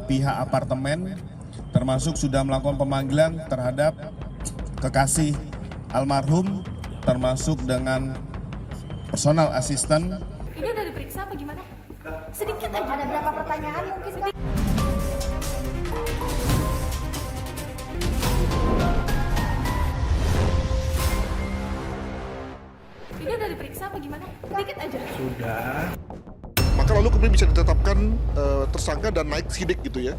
pihak apartemen, termasuk sudah melakukan pemanggilan terhadap kekasih almarhum, termasuk dengan personal asisten. Ini udah diperiksa apa gimana? Sedikit aja. Ada berapa pertanyaan mungkin? Ini udah diperiksa apa gimana? Sedikit aja. Sudah. Maka lalu kemudian bisa ditetapkan tersangka dan naik sidik gitu ya.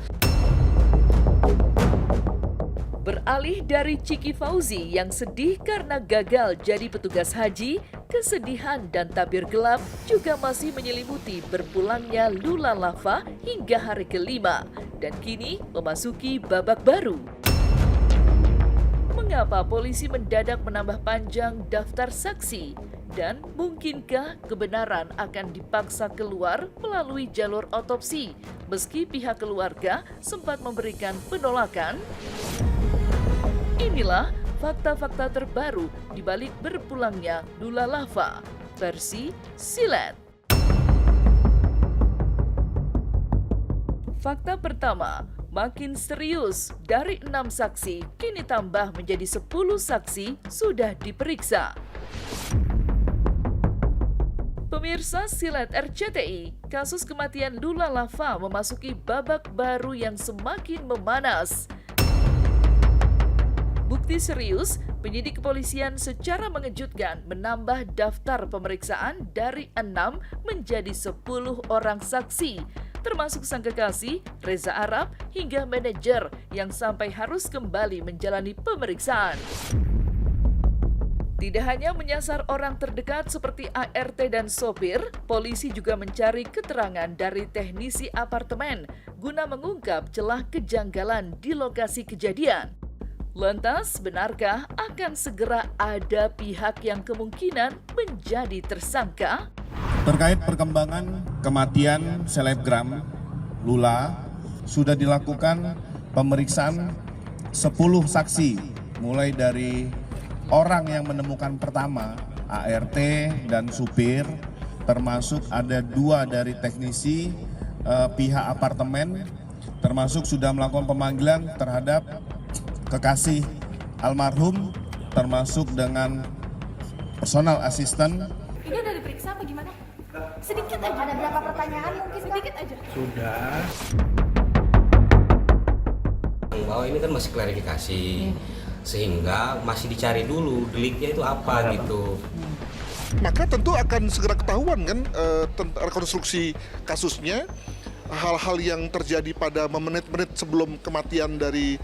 Beralih dari Ciki Fauzi yang sedih karena gagal jadi petugas haji, kesedihan dan tabir gelap juga masih menyelimuti berpulangnya Lula Lava hingga hari kelima dan kini memasuki babak baru. Mengapa polisi mendadak menambah panjang daftar saksi? Dan mungkinkah kebenaran akan dipaksa keluar melalui jalur otopsi meski pihak keluarga sempat memberikan penolakan? Inilah fakta-fakta terbaru di balik berpulangnya Lula Lava versi Silet. Fakta pertama, makin serius. Dari 6 saksi, kini tambah menjadi 10 saksi sudah diperiksa. Pemirsa Silet RCTI, kasus kematian Lula Lava memasuki babak baru yang semakin memanas. Bukti serius, penyidik kepolisian secara mengejutkan menambah daftar pemeriksaan dari 6 menjadi 10 orang saksi, termasuk sang kekasih, Reza Arab, hingga manajer yang sampai harus kembali menjalani pemeriksaan. Tidak hanya menyasar orang terdekat seperti ART dan sopir, polisi juga mencari keterangan dari teknisi apartemen guna mengungkap celah kejanggalan di lokasi kejadian. Lantas, benarkah akan segera ada pihak yang kemungkinan menjadi tersangka? Terkait perkembangan kematian selebgram Lula, sudah dilakukan pemeriksaan 10 saksi, mulai dari orang yang menemukan pertama, ART dan supir, termasuk ada 2 dari teknisi pihak apartemen, termasuk sudah melakukan pemanggilan terhadap kekasih almarhum, termasuk dengan personal asisten. Ini udah diperiksa apa gimana? Sedikit aja. Ada berapa pertanyaan mungkin? Sedikit aja. Sudah. Bahwa ini kan masih klarifikasi, sehingga masih dicari dulu deliknya itu apa gitu. Maka tentu akan segera ketahuan kan rekonstruksi kasusnya, hal-hal yang terjadi pada menit-menit sebelum kematian dari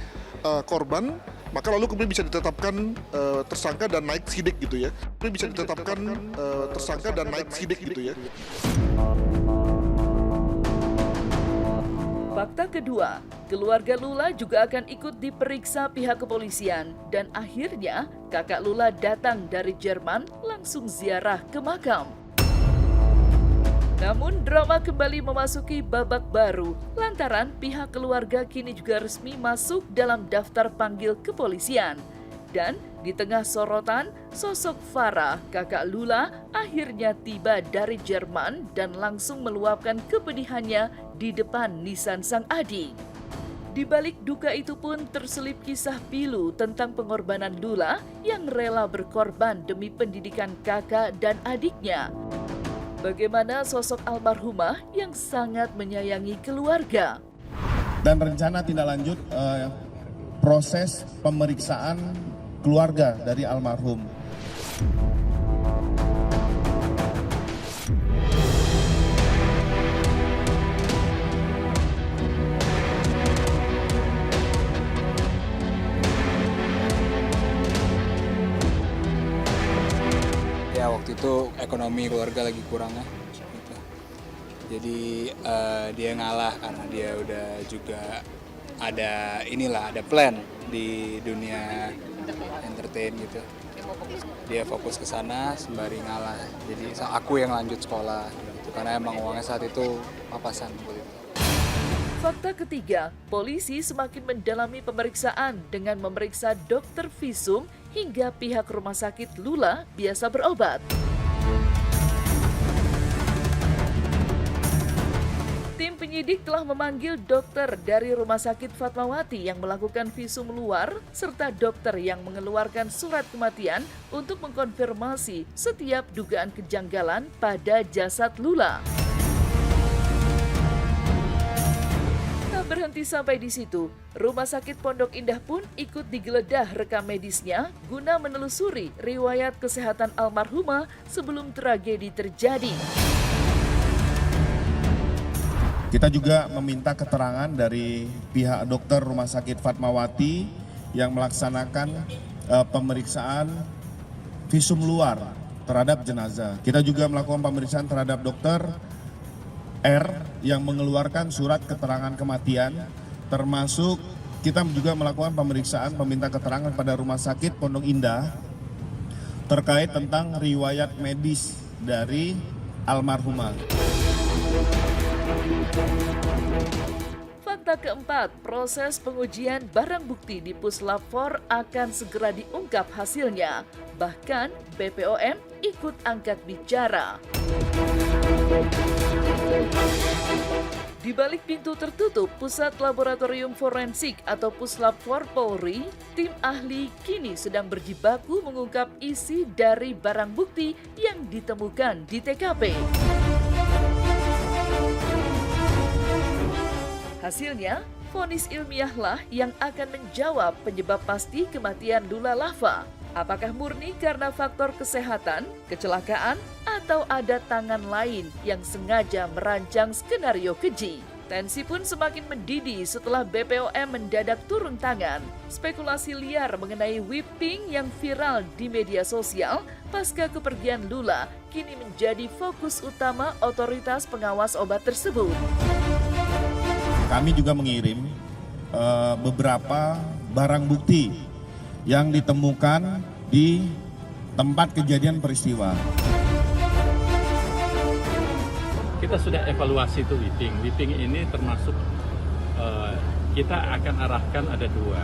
korban, maka lalu kemudian bisa ditetapkan tersangka dan naik sidik gitu ya. Bisa ditetapkan tersangka dan naik sidik gitu ya. Fakta kedua, keluarga Lula juga akan ikut diperiksa pihak kepolisian dan akhirnya kakak Lula datang dari Jerman langsung ziarah ke makam. Namun drama kembali memasuki babak baru lantaran pihak keluarga kini juga resmi masuk dalam daftar panggil kepolisian. Dan di tengah sorotan, sosok Farah, kakak Lula, akhirnya tiba dari Jerman dan langsung meluapkan kepedihannya di depan nisan sang adik. Di balik duka itu pun terselip kisah pilu tentang pengorbanan Lula yang rela berkorban demi pendidikan kakak dan adiknya. Bagaimana sosok almarhumah yang sangat menyayangi keluarga. Dan rencana tindak lanjut proses pemeriksaan keluarga dari almarhum. Ya waktu itu ekonomi keluarga lagi kurang ya gitu. Jadi dia ngalah karena dia udah juga ada plan di dunia entertain gitu. Dia fokus ke sana sembari ngalah. Jadi aku yang lanjut sekolah gitu karena emang uangnya saat itu papasan gitu. Fakta ketiga, polisi semakin mendalami pemeriksaan dengan memeriksa dokter visum hingga pihak rumah sakit Lula biasa berobat. Tim Penyidik telah memanggil dokter dari Rumah Sakit Fatmawati yang melakukan visum luar serta dokter yang mengeluarkan surat kematian untuk mengkonfirmasi setiap dugaan kejanggalan pada jasad Lula. Tak berhenti sampai di situ, Rumah Sakit Pondok Indah pun ikut digeledah rekam medisnya guna menelusuri riwayat kesehatan almarhumah sebelum tragedi terjadi. Kita juga meminta keterangan dari pihak dokter Rumah Sakit Fatmawati yang melaksanakan pemeriksaan visum luar terhadap jenazah. Kita juga melakukan pemeriksaan terhadap dokter R yang mengeluarkan surat keterangan kematian, termasuk kita juga melakukan pemeriksaan meminta keterangan pada Rumah Sakit Pondok Indah terkait tentang riwayat medis dari almarhumah. Fakta keempat, proses pengujian barang bukti di Puslap 4 akan segera diungkap hasilnya. Bahkan BPOM ikut angkat bicara. Di balik pintu tertutup Pusat Laboratorium Forensik atau Puslap 4 Polri, tim ahli kini sedang berjibaku mengungkap isi dari barang bukti yang ditemukan di TKP. Hasilnya, vonis ilmiahlah yang akan menjawab penyebab pasti kematian Lula Lava. Apakah murni karena faktor kesehatan, kecelakaan, atau ada tangan lain yang sengaja merancang skenario keji? Tensi pun semakin mendidih setelah BPOM mendadak turun tangan. Spekulasi liar mengenai whipping yang viral di media sosial pasca kepergian Lula kini menjadi fokus utama otoritas pengawas obat tersebut. Kami juga mengirim beberapa barang bukti yang ditemukan di tempat kejadian peristiwa. Kita sudah evaluasi itu whipping. Whipping ini termasuk kita akan arahkan ada dua.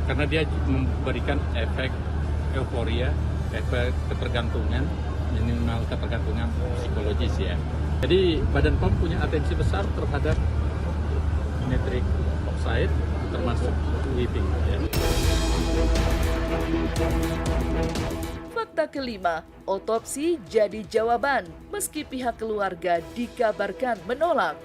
Karena dia memberikan efek euforia, efek ketergantungan, minimal ketergantungan psikologis ya. Jadi Badan POM punya atensi besar terhadap nitric oxide termasuk whipping ya. Fakta kelima, otopsi jadi jawaban meski pihak keluarga dikabarkan menolak.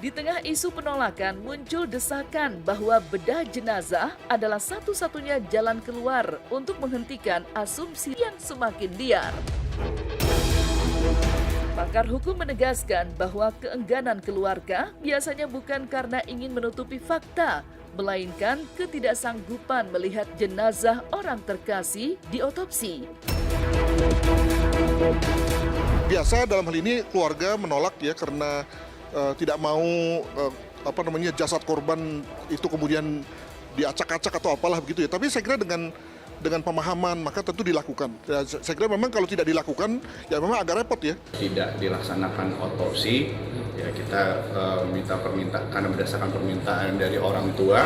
Di tengah isu penolakan muncul desakan bahwa bedah jenazah adalah satu-satunya jalan keluar untuk menghentikan asumsi yang semakin liar. Pakar hukum menegaskan bahwa keengganan keluarga biasanya bukan karena ingin menutupi fakta, melainkan ketidaksanggupan melihat jenazah orang terkasih diotopsi. Biasa dalam hal ini keluarga menolak ya karena tidak mau jasad korban itu kemudian diacak-acak atau apalah begitu ya. Tapi saya kira dengan pemahaman maka tentu dilakukan. Ya, saya kira memang kalau tidak dilakukan ya memang agak repot ya. Tidak dilaksanakan otopsi, ya kita minta permintaan karena berdasarkan permintaan dari orang tua.